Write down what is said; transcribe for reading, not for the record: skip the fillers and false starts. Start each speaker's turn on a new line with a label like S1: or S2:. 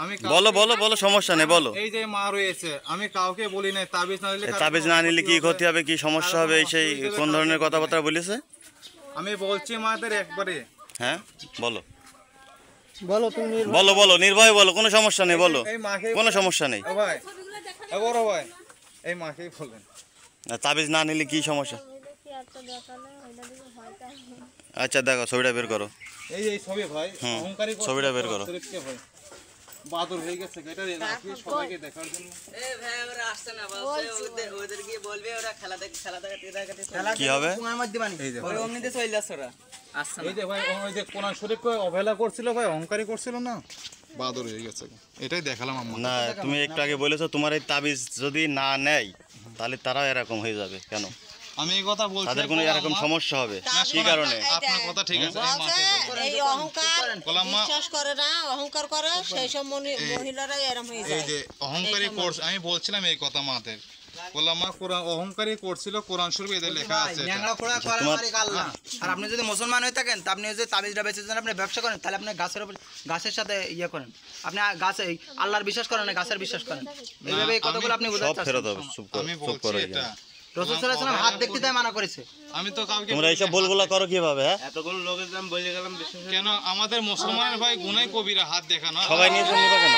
S1: আমি
S2: বলো বলো বলো, সমস্যা নেই বলো।
S1: এই যে মা রয়েছে, আমি কাউকে বলি না তাবিজ না নিলে
S2: তাবিজ না নিলে কি ক্ষতি হবে, কি সমস্যা হবে, এই সেই কোন ধরনের কথাবার্তা বলেছে?
S1: আমি বলছি মাদের একবারে।
S2: হ্যাঁ বলো
S3: বলো তুমি
S2: বলো বলো, নির্ভয় বলো, কোনো সমস্যা নেই বলো,
S1: এই মাকে
S2: কোনো সমস্যা নেই।
S1: ও ভাই, ও বড় ভাই, এই মাকেই বলেন।
S2: তাবিজ না নিলে কি সমস্যা? আচ্ছা দেখো, ছবিটা বের করো।
S1: এই এই ছবি ভাই, অহংকারী করছে,
S2: ছবিটা বের করো।
S1: চরিত্র ভাই বাদর হয়ে গেছে, এটা রাখি সবাইকে দেখার জন্য।
S4: এই ভাই ওরা আসছে না, বলছে ওদের গিয়ে বলবে ওরা খেলা দেখে
S2: কি হবে?
S1: এই যে
S4: ওই অমনিতে চলে যাচ্ছে ওরা, আসছে না।
S1: এই যে ভাই, ওই যে কোরআন শরীফকে অবহেলা করছিল ভাই, অহংকারী করছিল না, বাদর হয়ে গেছে। এটাই দেখালাম আম্মা।
S2: না, তুমি একটু আগে বলেছো তোমার এই তাবিজ যদি না নেয় তাহলে তারাও এরকম হয়ে যাবে। কেন?
S1: আমি এই কথা বলছি,
S2: তাদের কোনো এরকম সমস্যা হবে কি কারণে?
S1: আপনার কথা ঠিক আছে, এই মাকে বলেন।
S5: এই অহংকার
S1: বললাম মা,
S5: বিশ্বাস করে না, অহংকার করে সেই সব মহিলারা এরকম হয়ে
S1: এই
S5: যায়।
S1: যে অহংকারী কোর্স, আমি বলছিলাম এই কথা মাদের, বললাম মা কোরআন অহংকারী করছিল, কোরআন শরীফে এদের লেখা আছে এটা।
S4: ন্যাংরা খোঁড়া করার মালিক আল্লাহ। আর আপনি যদি মুসলমান হয়ে থাকেন, তা আপনি যদি তাবিজটা বেচে দেন, আপনি ব্যবসা করেন, তাহলে আপনি গাছের সাথে ইয়ে করেন, আপনি গাছে আল্লাহর বিশ্বাস করেন না, গাছের বিশ্বাস করেন। এইভাবে এই কথাগুলো আপনি
S2: সব
S4: বোঝাতে
S2: ফেরত
S4: চাচ্ছেন।
S2: হবে, চুপ করো,
S1: আমি
S2: চুপ
S1: বলছি
S2: করো।
S1: এটা,
S4: রাসূল সাল্লাল্লাহু আলাইহি ওয়াসাল্লাম হাত দেখতে তাই মানা করেছে।
S1: আমি তো কাউকে
S2: তোমরা এইসব বলবলা করো কিভাবে? হ্যাঁ,
S4: এতগুলো লোকের দাম বলে গেলাম,
S1: কেন আমাদের মুসলমানের ভাই গুনাই কবিরা হাত দেখানো।
S2: সবাই নিয়ে চলবে কেন?